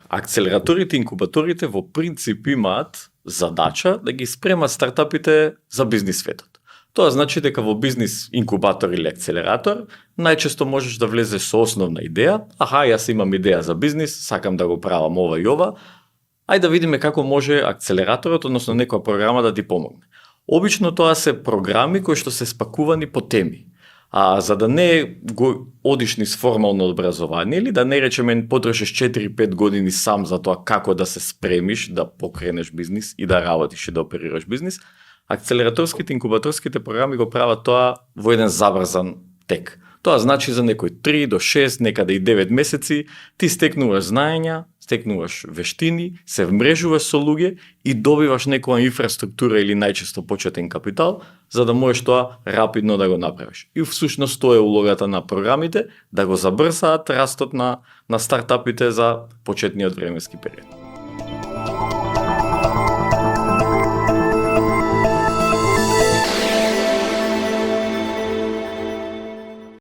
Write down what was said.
Акцелераторите и инкубаторите во принцип имаат задача да ги спремат стартапите за бизнис светот. Тоа значи дека во бизнис инкубатор или акцелератор најчесто можеш да влезеш со основна идеја, јас имам идеја за бизнис, сакам да го правам ова и ова, ајде да видиме како може акцелераторот, односно некоја програма да ти помогне. Обично тоа се програми кои што се спакувани по теми. А за да не го одиш низ формално образование или да не речеме потрошиш 4-5 години сам за тоа како да се спремиш да покренеш бизнис и да работиш и да оперираш бизнис, акцелераторските инкубаторските програми го прават тоа во еден забрзан тек. Тоа значи за некои 3 до 6, некаде и 9 месеци ти стекнуваш знаења, стекнуваш вештини, се вмрежуваш со луѓе и добиваш некоја инфраструктура или најчесто почетен капитал, за да можеш тоа рапидно да го направиш. И всушност тоа е улогата на програмите, да го забрзаат растот на стартапите за почетниот временски период.